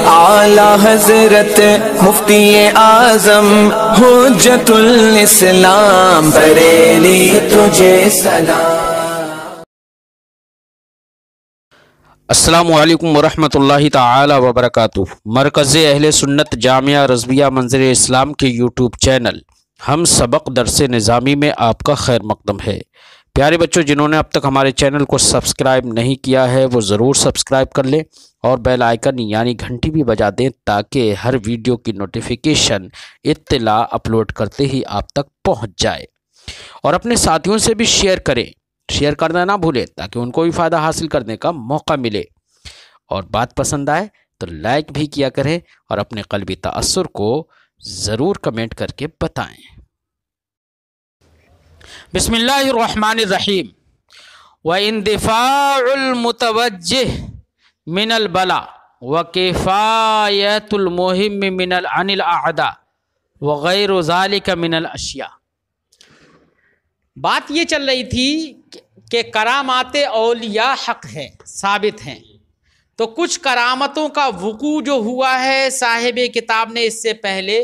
اعلی حضرت مفتی اعظم حجت الاسلام بریلی تجھے سلام۔ السلام علیکم ورحمۃ اللہ تعالی وبرکاتہ۔ مرکز اہل سنت جامعہ رضویہ منظر اسلام کے یوٹیوب چینل ہم سبق درس نظامی میں آپ کا خیر مقدم ہے۔ پیارے بچوں، جنہوں نے اب تک ہمارے چینل کو سبسکرائب نہیں کیا ہے وہ ضرور سبسکرائب کر لیں اور بیل آئیکن یعنی گھنٹی بھی بجا دیں تاکہ ہر ویڈیو کی نوٹیفیکیشن اطلاع اپلوڈ کرتے ہی آپ تک پہنچ جائے، اور اپنے ساتھیوں سے بھی شیئر کریں، شیئر کرنا نہ بھولیں تاکہ ان کو بھی فائدہ حاصل کرنے کا موقع ملے، اور بات پسند آئے تو لائک بھی کیا کریں اور اپنے قلبی تأثر کو ضرور کمنٹ کر کے بتائیں۔ بسم اللہ الرحمن الرحیم۔ وَإِنْدِفَاعُ الْمُتَوَجِّهِ مِنَ الْبَلَى وَكِفَایَةُ الْمُهِمِّ عَنِ الْأَعْدَاءِ وَغَيْرُ ذَلِكَ مِنَ الْأَشْيَاءِ۔ بات یہ چل رہی تھی کہ کرامات اولیاء حق ہیں، ثابت ہیں، تو کچھ کرامتوں کا وقوع جو ہوا ہے، صاحب کتاب نے اس سے پہلے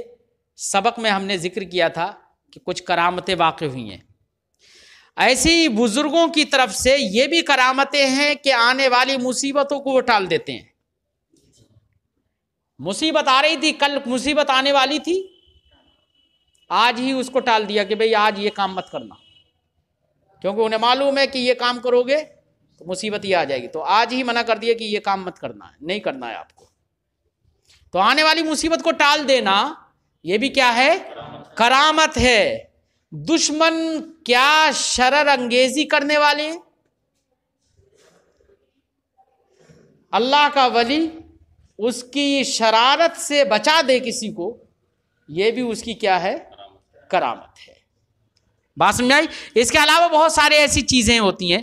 سبق میں ہم نے ذکر کیا تھا کہ کچھ کرامتیں واقع ہوئی ہیں۔ ایسی بزرگوں کی طرف سے یہ بھی کرامتیں ہیں کہ آنے والی مصیبتوں کو وہ ٹال دیتے ہیں۔ مصیبت آ رہی تھی، کل مصیبت آنے والی تھی، آج ہی اس کو ٹال دیا کہ بھئی آج یہ کام مت کرنا، کیونکہ انہیں معلوم ہے کہ یہ کام کرو گے تو مصیبت ہی آ جائے گی، تو آج ہی منع کر دیا کہ یہ کام مت کرنا ہے، نہیں کرنا ہے آپ کو۔ تو آنے والی مصیبت کو ٹال دینا یہ بھی کیا ہے؟ کرامت ہے۔ دشمن کیا شرر انگیزی کرنے والے ہیں، اللہ کا ولی اس کی شرارت سے بچا دے کسی کو، یہ بھی اس کی کیا ہے؟ کرامت ہے۔ بات سمجھ آئی؟ اس کے علاوہ بہت سارے ایسی چیزیں ہوتی ہیں۔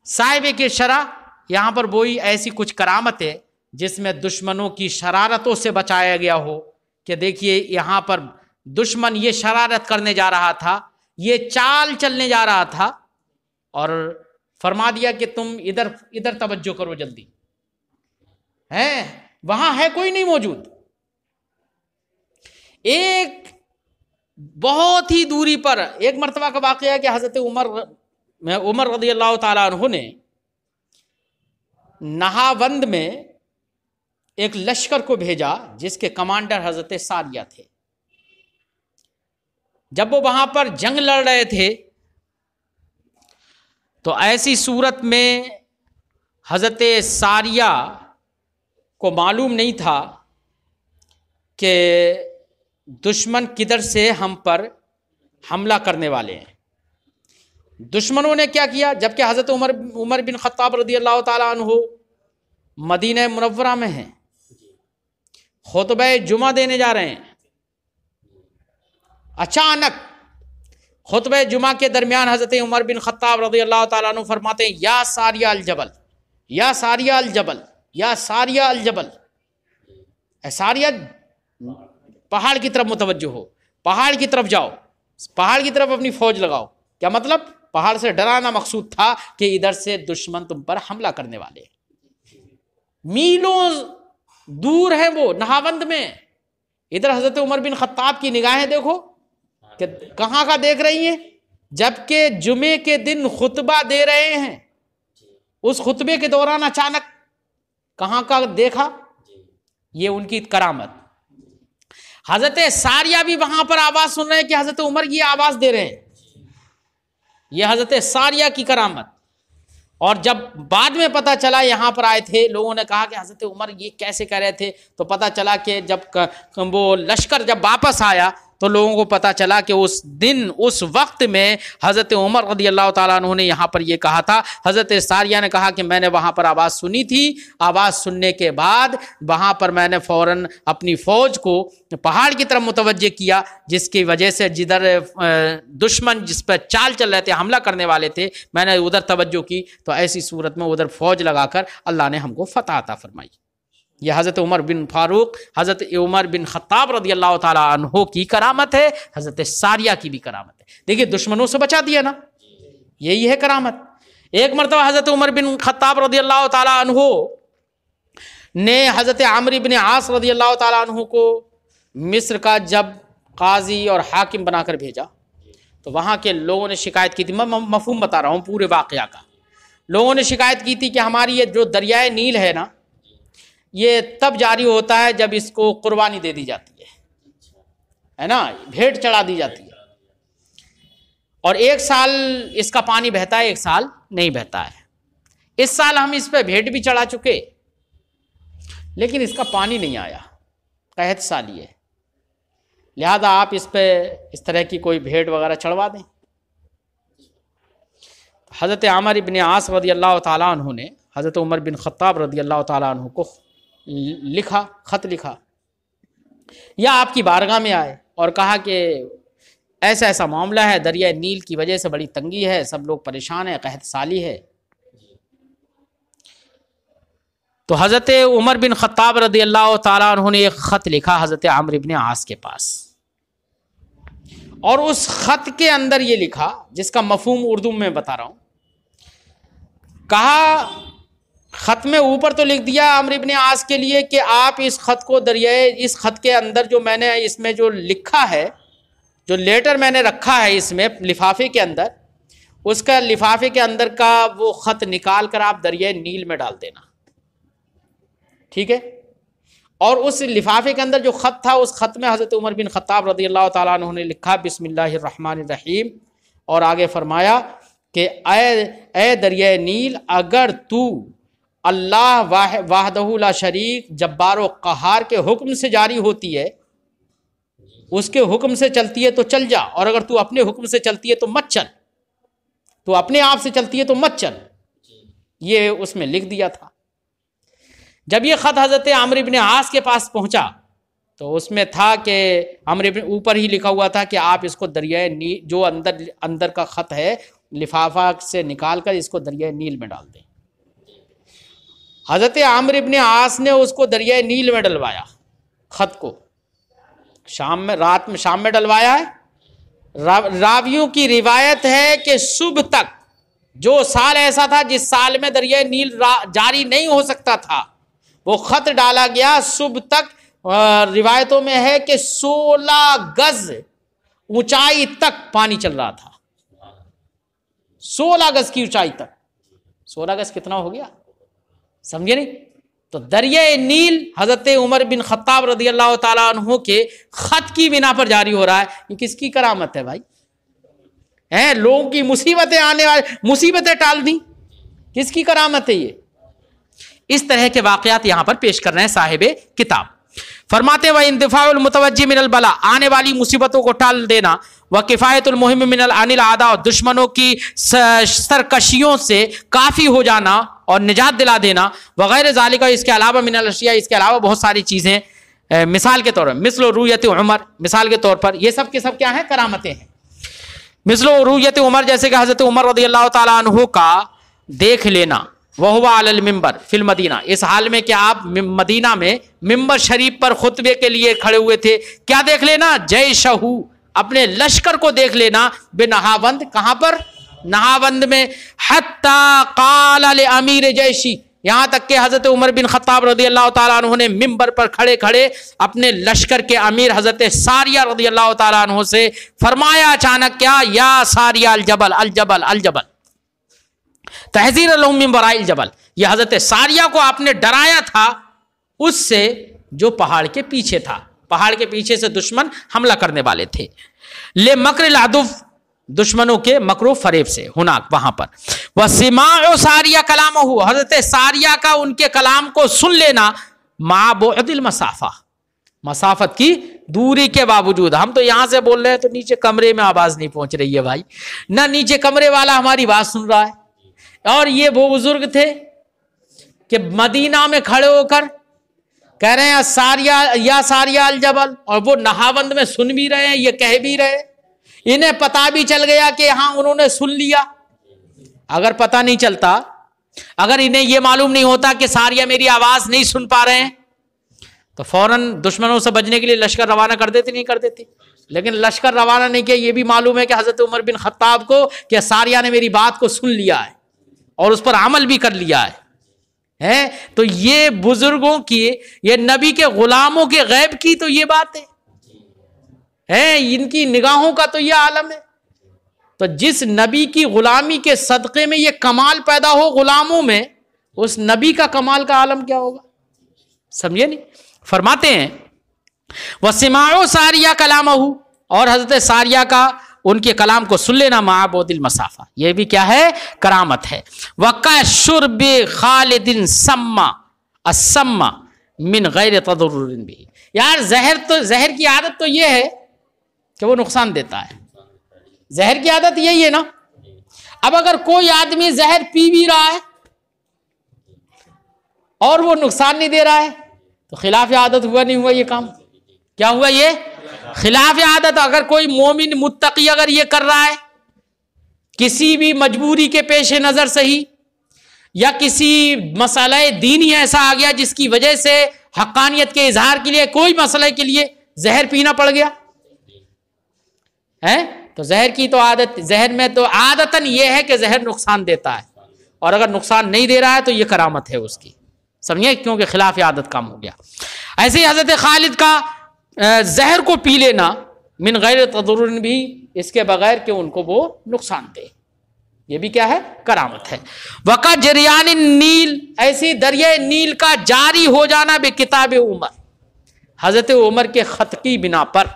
صاحب کے شرع یہاں پر وہی ایسی کچھ کرامت ہے جس میں دشمنوں کی شرارتوں سے بچایا گیا ہو، کہ دیکھیے یہاں پر دشمن یہ شرارت کرنے جا رہا تھا، یہ چال چلنے جا رہا تھا، اور فرما دیا کہ تم ادھر توجہ کرو، جلدی ہے، وہاں ہے کوئی نہیں موجود۔ ایک بہت ہی دوری پر ایک مرتبہ کا واقعہ ہے کہ حضرت عمر رضی اللہ تعالیٰ عنہ نے نہاوند میں ایک لشکر کو بھیجا جس کے کمانڈر حضرت ساریہ تھے۔ جب وہ وہاں پر جنگ لڑ رہے تھے تو ایسی صورت میں حضرت ساریہ کو معلوم نہیں تھا کہ دشمن کدھر سے ہم پر حملہ کرنے والے ہیں۔ دشمنوں نے کیا کیا؟ جبکہ حضرت عمر بن خطاب رضی اللہ تعالیٰ عنہ مدینہ منورہ میں ہیں، خطبہ جمعہ دینے جا رہے ہیں، اچانک خطبہ جمعہ کے درمیان حضرت عمر بن خطاب رضی اللہ تعالیٰ عنہ فرماتے ہیں، یا ساریہ الجبل، یا ساریہ الجبل، یا ساریہ الجبل، اے ساریہ پہاڑ کی طرف متوجہ ہو، پہاڑ کی طرف جاؤ، پہاڑ کی طرف اپنی فوج لگاؤ۔ کیا مطلب؟ پہاڑ سے ڈرانا مقصود تھا کہ ادھر سے دشمن تم پر حملہ کرنے والے ہیں، میلوں دور ہیں وہ نہاوند میں۔ ادھر حضرت عمر بن خطاب کی نگاہیں دیکھو کہ کہاں کا دیکھ رہی ہیں، جبکہ جمعے کے دن خطبہ دے رہے ہیں، اس خطبے کے دوران اچانک کہاں کا دیکھا؟ یہ ان کی کرامت۔ حضرت ساریہ بھی وہاں پر آواز سن رہے ہیں کہ حضرت عمر یہ آواز دے رہے ہیں، یہ حضرت ساریہ کی کرامت۔ اور جب بعد میں پتہ چلا، یہاں پر آئے تھے لوگوں نے کہا کہ حضرت عمر یہ کیسے کہہ رہے تھے، تو پتہ چلا کہ جب وہ لشکر جب واپس آیا تو لوگوں کو پتہ چلا کہ اس دن اس وقت میں حضرت عمر رضی اللہ تعالیٰ عنہ نے یہاں پر یہ کہا تھا۔ حضرت ساریہ نے کہا کہ میں نے وہاں پر آواز سنی تھی، آواز سننے کے بعد وہاں پر میں نے فوراً اپنی فوج کو پہاڑ کی طرف متوجہ کیا، جس کی وجہ سے جدھر دشمن جس پر چال چل رہے تھے، حملہ کرنے والے تھے، میں نے ادھر توجہ کی، تو ایسی صورت میں ادھر فوج لگا کر اللہ نے ہم کو فتح عطا فرمائی۔ یہ حضرت عمر بن فاروق، حضرت عمر بن خطاب رضی اللہ تعالیٰ عنہ کی کرامت ہے، حضرت ساریہ کی بھی کرامت ہے۔ دیکھیے دشمنوں سے بچا دیا نا، یہی ہے کرامت۔ ایک مرتبہ حضرت عمر بن خطاب رضی اللہ تعالیٰ عنہ نے حضرت عمرو بن عاص رضی اللہ تعالیٰ عنہ کو مصر کا جب قاضی اور حاکم بنا کر بھیجا تو وہاں کے لوگوں نے شکایت کی تھی، میں مفہوم بتا رہا ہوں پورے واقعہ کا. لوگوں نے شکایت کی تھی کہ ہماری یہ جو دریائے نیل ہے نا، یہ تب جاری ہوتا ہے جب اس کو قربانی دے دی جاتی ہے نا، بھیٹ چڑھا دی جاتی ہے، اور ایک سال اس کا پانی بہتا ہے، ایک سال نہیں بہتا ہے. اس سال ہم اس پہ بھیٹ بھی چڑھا چکے لیکن اس کا پانی نہیں آیا، قحط سالی ہے، لہذا آپ اس پہ اس طرح کی کوئی بھیٹ وغیرہ چڑھوا دیں. حضرت عمرو بن عاص رضی اللہ تعالیٰ عنہ نے حضرت عمر بن خطاب رضی اللہ تعالیٰ عنہ کو خط لکھا یا آپ کی بارگاہ میں آئے اور کہا کہ ایسا ایسا معاملہ ہے، دریائے نیل کی وجہ سے بڑی تنگی ہے، سب لوگ پریشان ہیں، قحط سالی ہے. تو حضرت عمر بن خطاب رضی اللہ تعالیٰ عنہ نے ایک خط لکھا حضرت عمرو بن عاص کے پاس، اور اس خط کے اندر یہ لکھا، جس کا مفہوم اردو میں بتا رہا ہوں. کہا خط میں اوپر تو لکھ دیا عمرو بن عاص کے لیے کہ آپ اس خط کو اس خط کے اندر جو میں نے اس میں جو لکھا ہے، جو لیٹر میں نے رکھا ہے اس میں لفافے کے اندر، اس کا لفافے کے اندر کا وہ خط نکال کر آپ دریائے نیل میں ڈال دینا، ٹھیک ہے. اور اس لفافے کے اندر جو خط تھا، اس خط میں حضرت عمر بن خطاب رضی اللہ تعالیٰ عنہ نے لکھا بسم اللہ الرحمن الرحیم، اور آگے فرمایا کہ اے دریائے نیل، اگر تو اللہ وحدہ لا شریک جبار و قہار کے حکم سے جاری ہوتی ہے، اس کے حکم سے چلتی ہے تو چل جا، اور اگر تو اپنے حکم سے چلتی ہے تو مت چل، تو اپنے آپ سے چلتی ہے تو مت چل. یہ اس میں لکھ دیا تھا. جب یہ خط حضرت عمرو بن عاص کے پاس پہنچا تو اس میں تھا کہ عمرو بن، اوپر ہی لکھا ہوا تھا کہ آپ اس کو دریائے نیل، جو اندر کا خط ہے، لفافہ سے نکال کر اس کو دریائے نیل میں ڈال دیں. حضرت عمرو بن عاص نے اس کو دریائے نیل میں ڈلوایا، خط کو شام میں ڈلوایا ہے. راویوں کی روایت ہے کہ صبح تک، جو سال ایسا تھا جس سال میں دریائے نیل جاری نہیں ہو سکتا تھا، وہ خط ڈالا گیا. صبح تک روایتوں میں ہے کہ 16 گز اونچائی تک پانی چل رہا تھا، 16 گز کی اونچائی تک. 16 گز کتنا ہو گیا، سمجھے نہیں؟ تو دریائے نیل حضرت عمر بن خطاب رضی اللہ تعالیٰ عنہ کے خط کی بنا پر جاری ہو رہا ہے. یہ کس کی کرامت ہے بھائی؟ لوگوں کی مصیبتیں آنے والے، مصیبتیں ٹال دیں، کس کی کرامت ہے یہ؟ اس طرح کے واقعات یہاں پر پیش کر رہے ہیں صاحب کتاب. فرماتے و اندفاع المتوجہ من البلا، آنے والی مصیبتوں کو ٹال دینا، و کفایت المہم من عن الاعداء، دشمنوں کی سرکشیوں سے کافی ہو جانا اور نجات دلا دینا، وغیر ذالک، اس کے علاوہ من الاشیاء، اس کے علاوہ بہت ساری چیزیں. مثال کے طور پر مثل رؤیت عمر، مثال کے طور پر یہ سب کے سب کیا ہیں؟ کرامتیں ہیں. مثل رؤیت عمر، جیسے کہ حضرت عمر رضی اللہ تعالیٰ عنہ کا دیکھ لینا، وہو علی المنبر فی المدینہ، اس حال میں کہ آپ مدینہ میں ممبر شریف پر خطبے کے لیے کھڑے ہوئے تھے. کیا دیکھ لینا؟ جیشہ، اپنے لشکر کو دیکھ لینا، بنہاوند، کہاں پر؟ نہاوند میں. حتی قال لامیر جیشی، یہاں تک کہ حضرت عمر بن خطاب رضی اللہ تعالیٰ عنہ نے ممبر پر کھڑے کھڑے اپنے لشکر کے امیر حضرت ساریہ رضی اللہ تعالیٰ عنہ سے فرمایا اچانک، کیا؟ یا ساریہ الجبل الجبل الجبل، تحذیر لهم من وراء الجبل، یہ حضرت ساریہ کو آپ نے ڈرایا تھا اس سے جو پہاڑ کے پیچھے تھا، پہاڑ کے پیچھے سے دشمن حملہ کرنے والے تھے. لے مکر العدو، دشمنوں کے مکر و فریب سے، ہناک، وہاں پر. وسماع ساریہ کلامہ، حضرت ساریہ کا ان کے کلام کو سن لینا، مع بعد المسافہ، مسافت کی دوری کے باوجود. ہم تو یہاں سے بول رہے ہیں تو نیچے کمرے میں آواز نہیں پہنچ رہی ہے بھائی، نہ نیچے کمرے والا ہماری بات سن رہا ہے. اور یہ وہ بزرگ تھے کہ مدینہ میں کھڑے ہو کر کہہ رہے ہیں ساریہ، یا ساریہ الجبل، اور وہ نہاوند میں سن بھی رہے ہیں، یہ کہہ بھی رہے. انہیں پتا بھی چل گیا کہ ہاں انہوں نے سن لیا. اگر پتا نہیں چلتا، اگر انہیں یہ معلوم نہیں ہوتا کہ ساریہ میری آواز نہیں سن پا رہے ہیں، تو فوراً دشمنوں سے بچنے کے لیے لشکر روانہ کر دیتے، نہیں کر دیتے. لیکن لشکر روانہ نہیں کیا، یہ بھی معلوم ہے کہ حضرت عمر بن خطاب کو کہ ساریہ نے میری بات کو سن لیا ہے اور اس پر عمل بھی کر لیا ہے. ہے. تو یہ بزرگوں کی، یہ نبی کے غلاموں کے غیب کی تو یہ بات ہے، ان کی نگاہوں کا تو یہ عالم ہے. تو جس نبی کی غلامی کے صدقے میں یہ کمال پیدا ہو غلاموں میں، اس نبی کا کمال کا عالم کیا ہوگا؟ سمجھے نہیں؟ فرماتے ہیں وَسِمَاعُ ساریہ کَلَامَهُ، اور حضرت ساریہ کا ان کے کلام کو سن لینا مع بعد المسافہ، یہ بھی کیا ہے؟ کرامت ہے. وَكَشُرْبِ خَالِدٍ سَمَّ السَّمَّ مِنْ غَيْرِ تَضَرُّرٍ بِهِ. یار زہر کی عادت تو یہ ہے کہ وہ نقصان دیتا ہے. زہر کی عادت یہی ہے نا. اب اگر کوئی آدمی زہر پی بھی رہا ہے اور وہ نقصان نہیں دے رہا ہے تو خلاف عادت ہوا نہیں ہوا یہ کام؟ کیا ہوا؟ یہ خلاف عادت. اگر کوئی مومن متقی اگر یہ کر رہا ہے کسی بھی مجبوری کے پیش نظر صحیح، یا کسی مسئلہ دینی ایسا آ گیا جس کی وجہ سے حقانیت کے اظہار کے لیے کوئی مسئلے کے لیے زہر پینا پڑ گیا ہے، تو زہر کی تو عادت، زہر میں تو عادتاً یہ ہے کہ زہر نقصان دیتا ہے، اور اگر نقصان نہیں دے رہا ہے تو یہ کرامت ہے اس کی. سمجھے؟ کیونکہ خلاف عادت کام ہو گیا. ایسے ہی حضرت خالد کا زہر کو پی لینا من غیر تضرر بھی، اس کے بغیر کہ ان کو وہ نقصان دے، یہ بھی کیا ہے؟ کرامت ہے. وقع جریان النیل، ایسی دریائے نیل کا جاری ہو جانا بے کتاب عمر، حضرت عمر کے خط کی بنا پر.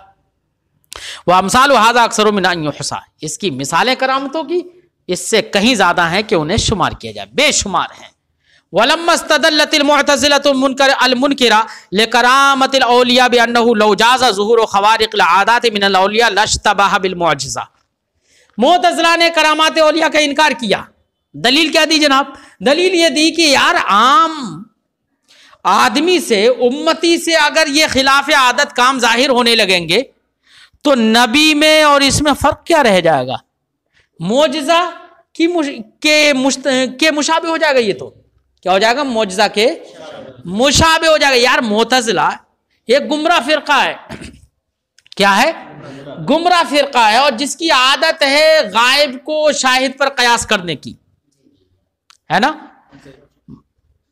وہ امثال هذا اکثر من ان یحصى، اس کی مثالیں کرامتوں کی اس سے کہیں زیادہ ہیں کہ انہیں شمار کیا جائے، بے شمار ہیں. ولما استدلت المعتزلة المنكرة لكرامة الاولیاء بانه لو جاز ظهور خوارق العادات من الاولیاء لاشتبه بالمعجزہ. معتزلہ نے کرامات اولیاء کا انکار کیا. دلیل کیا دی جناب؟ دلیل یہ دی کہ یار عام آدمی سے، امتی سے اگر یہ خلاف عادت کام ظاہر ہونے لگیں گے تو نبی میں اور اس میں فرق کیا رہ جائے گا؟ معجزہ کے مشابہ ہو جائے گا. یہ تو کیا ہو جائے گا؟ معجزہ کے مشابہ ہو جائے گا. یار معتزلہ ایک گمراہ فرقہ ہے. کیا ہے؟ گمراہ فرقہ ہے، اور جس کی عادت ہے غائب کو شاہد پر قیاس کرنے کی، ہے نا.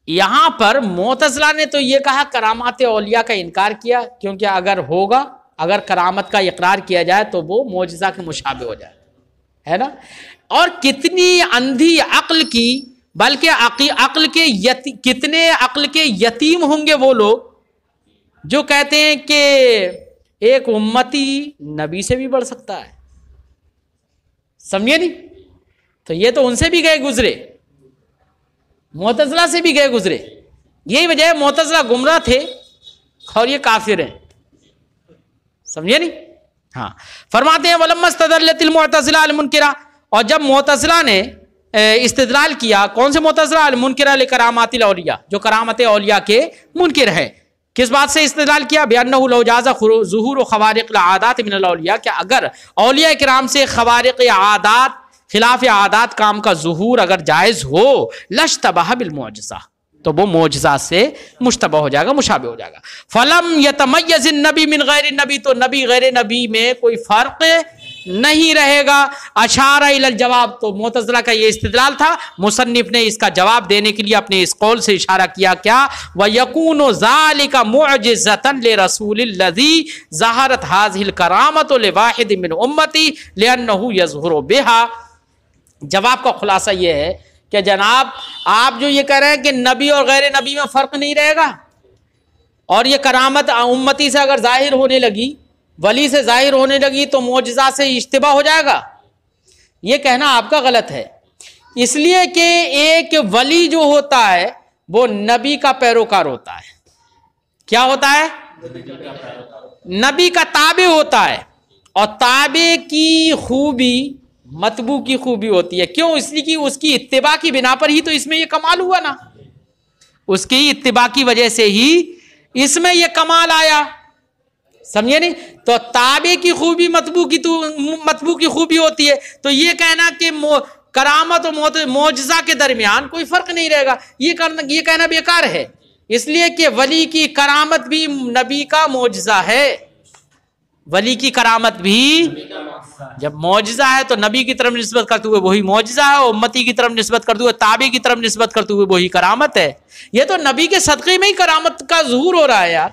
یہاں پر معتزلہ نے تو یہ کہا کرامات اولیاء کا انکار کیا، کیونکہ اگر ہوگا، اگر کرامت کا اقرار کیا جائے تو وہ معجزہ کے مشابہ ہو جائے، ہے نا. اور کتنی اندھی عقل کی، بلکہ عقل کے کتنے عقل کے یتیم ہوں گے وہ لوگ جو کہتے ہیں کہ ایک امتی نبی سے بھی بڑھ سکتا ہے. سمجھے نہیں؟ تو یہ تو ان سے بھی گئے گزرے، معتزلہ سے بھی گئے گزرے. یہی وجہ ہے معتزلہ گمراہ تھے اور یہ کافر ہیں. سمجھے نہیں؟ ہاں. فرماتے ہیں ولما استدلت المعتزلہ المنکرہ، اور جب معتزلہ نے استدلال کیا، کون سے معتزلہ؟ المنکرہ لکرامات الاولیاء، جو کرامت اولیاء کے منکر ہے. کس بات سے استدلال کیا؟ بأنہ لو جاز ظہور خوارق العادات من الاولیاء، کہ اگر اولیاء کرام سے خوارق عادات، خلاف عادات کام کا ظہور اگر جائز ہو، لاشتبہ بالمعجزہ، تو وہ معجزہ سے مشتبہ ہو جائے گا، مشابہ ہو جائے گا. فلم یتمیز النبی من غیر النبی، تو نبی غیر نبی میں کوئی فرق نہیں رہے گا. اشارہ الی الجواب، تو معتزلہ کا یہ استدلال تھا. مصنف نے اس کا جواب دینے کے لیے اپنے اس قول سے اشارہ کیا، کیا؟ وَيَكُونُ ذَلِكَ مُعْجِزَةً لِرَسُولِ الَّذِي ظَهَرَتْ هَذِهِ الْكَرَامَةُ لِوَاحِدٍ مِّنْ أُمَّتِي لِأَنَّهُ يَظْهُرُ بِهَا. جواب کا خلاصہ یہ ہے کہ جناب آپ جو یہ کہہ رہے ہیں کہ نبی اور غیر نبی میں فرق نہیں رہے گا، اور یہ کرامت امتی سے اگر ظاہر ہونے لگی، ولی سے ظاہر ہونے لگی، تو معجزہ سے اشتباہ ہو جائے گا، یہ کہنا آپ کا غلط ہے. اس لیے کہ ایک ولی جو ہوتا ہے وہ نبی کا پیروکار ہوتا ہے. کیا ہوتا ہے؟ نبی کا تابع ہوتا ہے، اور تابع کی خوبی متبوع کی خوبی ہوتی ہے. کیوں؟ اس لیے کہ اس کی اتباع کی بنا پر ہی تو اس میں یہ کمال ہوا نا، اس کی اتباع کی وجہ سے ہی اس میں یہ کمال آیا. سمجھے نہیں؟ تو تابع کی خوبی متبوع کی خوبی ہوتی ہے. تو یہ کہنا کہ کرامت و معجزہ کے درمیان کوئی فرق نہیں رہے گا، یہ کہنا بیکار ہے. اس لیے کہ ولی کی کرامت بھی نبی کا معجزہ ہے، ولی کی کرامت بھی جب معجزہ ہے تو نبی کی طرف نسبت کرتے ہوئے وہی معجزہ ہے، اور امتی کی طرف نسبت کرتے ہوئے، تابع کی طرف نسبت کرتے ہوئے وہی کرامت ہے۔ یہ تو نبی کے صدقے میں ہی کرامت کا ظہور ہو رہا ہے یار،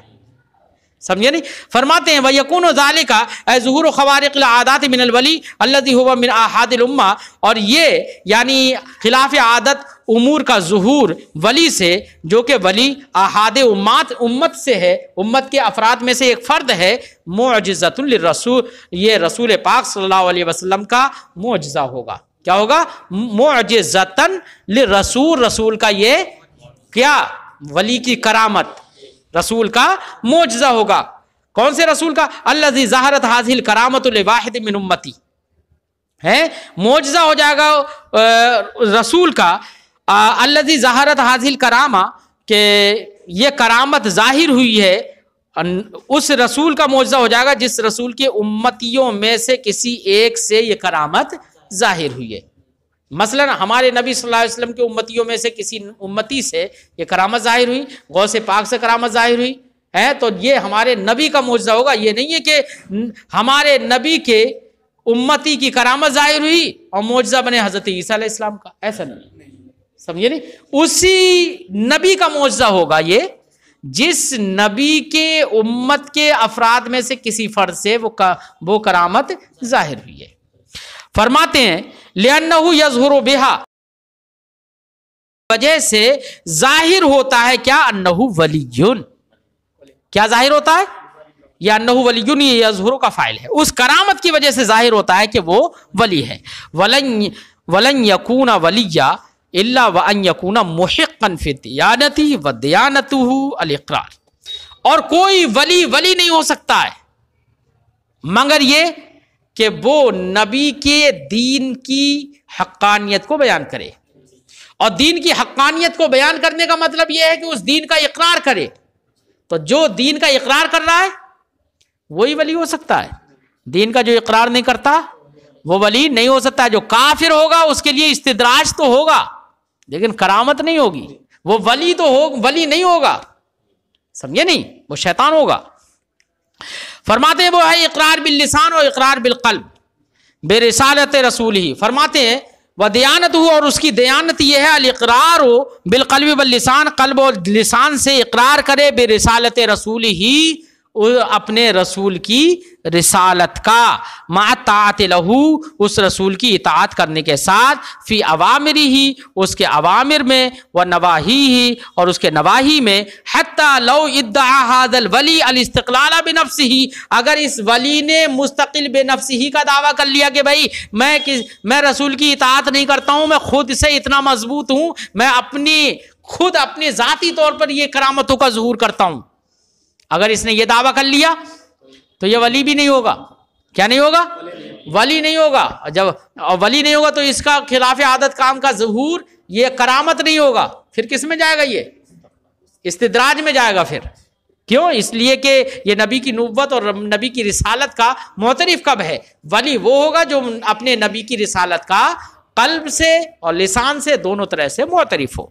سمجھے نہیں؟ فرماتے ہیں وَيَكُونُ ذَلِكَ اَيْ ظُهُورُ خَوَارِقِ الْعَادَاتِ مِنَ الْوَلِي الَّذِي هُوَ مِنْ آحَادِ الْأُمَّةِ، اور یہ یعنی خلاف عادت امور کا ظہور ولی سے، جو کہ ولی آحاد امت سے ہے، امت کے افراد میں سے ایک فرد ہے، معجزۃ للرسول، یہ رسول پاک صلی اللہ علیہ وسلم کا معجزہ ہوگا۔ کیا ہوگا؟ معجزۃ للرسول، رسول کا یہ کیا؟ ولی کی کرامت، رسول کا معجزہ ہوگا۔ کون سے رسول کا؟ الذی ظہرت ھذہ الکرامۃ لواحد من امتی، ہے معجزہ ہو جائے گا رسول کا الذی ظہرت ھذہ الکرامہ، کہ یہ کرامت ظاہر ہوئی ہے، اس رسول کا معجزہ ہو جائے گا جس رسول کے امتیوں میں سے کسی ایک سے یہ کرامت ظاہر ہوئی ہے۔ مثلا ہمارے نبی صلی اللہ علیہ وسلم کے امتیوں میں سے کسی امتی سے یہ کرامت ظاہر ہوئی، غوث پاک سے کرامت ظاہر ہوئی ہے، تو یہ ہمارے نبی کا معجزہ ہوگا۔ یہ نہیں ہے کہ ہمارے نبی کے امتی کی کرامت ظاہر ہوئی اور معجزہ بنے حضرت عیسیٰ علیہ السلام کا، ایسا نہیں، سمجھے نہیں؟ اسی نبی کا معجزہ ہوگا یہ جس نبی کے امت کے افراد میں سے کسی فرد سے وہ کرامت ظاہر ہوئی ہے۔ فرماتے ہیں لِأَنَّهُ يَظْهُرُ بِهَا، وجہ سے ظاہر ہوتا ہے کیا؟ أَنَّهُ وَلِيٌّ، کیا ظاہر ہوتا ہے؟ یا أَنَّهُ وَلِيٌّ، یہ يَظْهُرُ کا فاعل ہے، اس کرامت کی وجہ سے ظاہر ہوتا ہے کہ وہ ولی ہے۔ وَلَنْ يَكُونَ وَلِيًّا إِلَّا وَأَنْ يَكُونَ مُحِقًّا فِي الدِّيَانَةِ وَدِيَانَتُهُ الْإِقْرَارُ، اور کوئی ولی نہیں ہو سکتا ہے مگر یہ کہ وہ نبی کے دین کی حقانیت کو بیان کرے، اور دین کی حقانیت کو بیان کرنے کا مطلب یہ ہے کہ اس دین کا اقرار کرے۔ تو جو دین کا اقرار کر رہا ہے وہی ولی ہو سکتا ہے، دین کا جو اقرار نہیں کرتا وہ ولی نہیں ہو سکتا ہے۔ جو کافر ہوگا اس کے لیے استدراج تو ہوگا لیکن کرامت نہیں ہوگی، وہ ولی تو ولی نہیں ہوگا، سمجھے نہیں؟ وہ شیطان ہوگا۔ فرماتے ہیں وہ ہے اقرار باللسان اور اقرار بالقلب بے رسالت رسول ہی۔ فرماتے ہیں ودیانت ہو، اور اس کی دیانت یہ ہے الاقرار بالقلب واللسان، قلب اور لسان سے اقرار کرے بے رسالت رسول ہی، اپنے رسول کی رسالت کا، مع طاعت لہو، اس رسول کی اطاعت کرنے کے ساتھ، فی اوامرہ ہی، اس کے اوامر میں، و نواہی ہی، اور اس کے نواہی میں، حتی لو ادعا ھذا الولی الاستقلال بنفسہ، اگر اس ولی نے مستقل بے نفسہ کا دعویٰ کر لیا کہ بھائی میں رسول کی اطاعت نہیں کرتا ہوں، میں خود سے اتنا مضبوط ہوں، میں خود اپنے ذاتی طور پر یہ کرامتوں کا ظہور کرتا ہوں، اگر اس نے یہ دعویٰ کر لیا تو یہ ولی بھی نہیں ہوگا۔ کیا نہیں ہوگا؟ ولی نہیں ہوگا۔ جب ولی نہیں ہوگا تو اس کا خلاف عادت کام کا ظہور، یہ کرامت نہیں ہوگا، پھر کس میں جائے گا؟ یہ استدراج میں جائے گا۔ پھر کیوں؟ اس لیے کہ یہ نبی کی نبوت اور نبی کی رسالت کا معترف کب ہے؟ ولی وہ ہوگا جو اپنے نبی کی رسالت کا قلب سے اور لسان سے دونوں طرح سے معترف ہو۔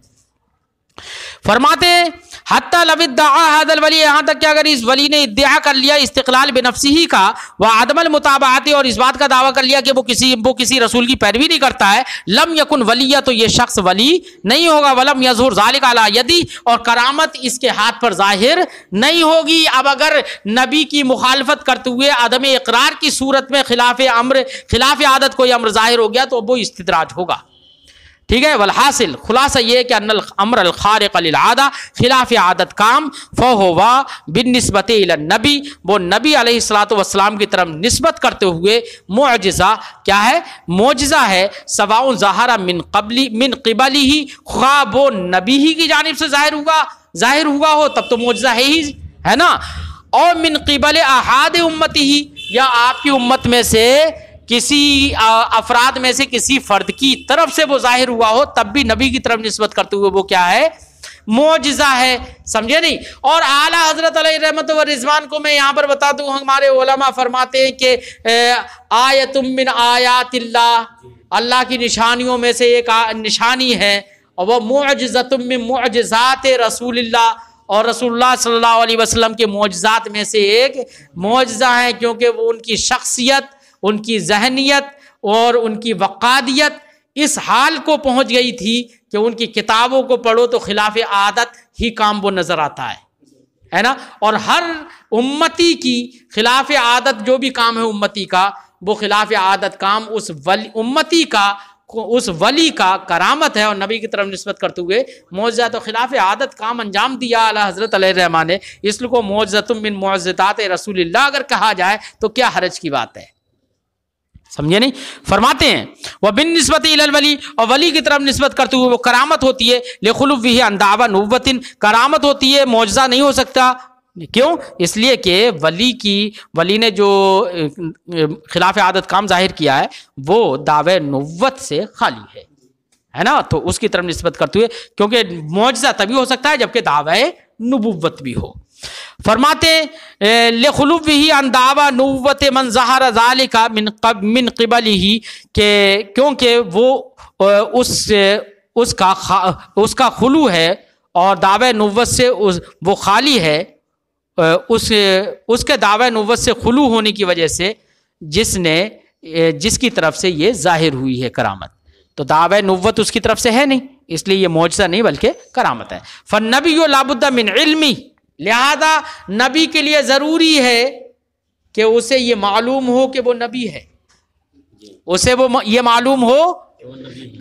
فرماتے ہیں حتی لو ادعا ھذا الولی، یہاں تک کہ اگر اس ولی نے ادعا کر لیا استقلال بنفسہ کا، وعدم المتابعت، اور اس بات کا دعویٰ کر لیا کہ وہ کسی رسول کی پیروی نہیں کرتا ہے، لم یکن ولیہ، تو یہ شخص ولی نہیں ہوگا، ولم یظہر ذلک علی یدی، اور کرامت اس کے ہاتھ پر ظاہر نہیں ہوگی۔ اب اگر نبی کی مخالفت کرتے ہوئے عدم اقرار کی صورت میں خلاف عادت کوئی امر ظاہر ہو گیا تو وہ استدراج ہوگا، ٹھیک ہے۔ والحاصل، خلاصہ یہ کہ ان الامر الخارق للعادہ، خلاف عادت کام، فہو بالنسبت الی النبی، وہ نبی علیہ الصلوۃ والسلام کی طرف نسبت کرتے ہوئے معجزہ کیا ہے؟ معجزہ ہے، سواء ظہر من قبلہ، خواہ وہ نبی ہی کی جانب سے ظاہر ہوا ہو تب تو معجزہ ہے نا، اور من قبل احاد امتہ، یا آپ کی امت میں سے کسی افراد میں سے کسی فرد کی طرف سے وہ ظاہر ہوا ہو تب بھی نبی کی طرف نسبت کرتے ہوئے وہ کیا ہے؟ معجزہ ہے، سمجھے نہیں؟ اور اعلیٰ حضرت علیہ رحمت و رضوان کو میں یہاں پر بتا دوں، ہمارے علماء فرماتے ہیں کہ آیت من آیات اللہ، اللہ کی نشانیوں میں سے ایک نشانی ہے، اور وہ معجزۃ من معجزات رسول اللہ، اور رسول اللہ صلی اللہ علیہ وسلم کے معجزات میں سے ایک معجزہ ہے، کیونکہ وہ ان کی شخصیت، ان کی ذہنیت اور ان کی وقادیت اس حال کو پہنچ گئی تھی کہ ان کی کتابوں کو پڑھو تو خلاف عادت ہی کام وہ نظر آتا ہے نا. اور ہر امتی کی خلاف عادت جو بھی کام ہے امتی کا، وہ خلاف عادت کام اس امتی کا، اس ولی کا کرامت ہے اور نبی کی طرف نسبت کرتے ہوئے معجزہ تو خلاف عادت کام انجام دیا اعلیٰ حضرت علیہ الرحمٰن نے، اس لیے کو معجزۃ من معجزات رسول اللہ اگر کہا جائے تو کیا حرج کی بات ہے. سمجھے نہیں؟ فرماتے ہیں وبالنسبت الی الولی، اور ولی کی طرف نسبت کرتے ہوئے وہ کرامت ہوتی ہے، لخلوہ عن دعوی نبوت، کرامت ہوتی ہے، معجزہ نہیں ہو سکتا. کیوں؟ اس لیے کہ ولی نے جو خلاف عادت کام ظاہر کیا ہے وہ دعوی نبوت سے خالی ہے نا. تو اس کی طرف نسبت کرتے ہوئے، کیونکہ معجزہ تبھی ہو سکتا ہے جبکہ دعوی نبوت بھی ہو. فرماتے لخلوہ عن دعوی نبوت من ظہر ذالک من قبلہ، کہ کیونکہ وہ اس کا خلو ہے اور دعوی نبوت سے وہ خالی ہے، اس کے دعوی نبوت سے خلو ہونے کی وجہ سے جس کی طرف سے یہ ظاہر ہوئی ہے کرامت. تو دعوی نبوت اس کی طرف سے ہے نہیں، اس لیے یہ معجزہ نہیں بلکہ کرامت ہے. فالنبی لابد من علمی، لہذا نبی کے لیے ضروری ہے کہ اسے یہ معلوم ہو کہ وہ نبی ہے، اسے یہ معلوم ہو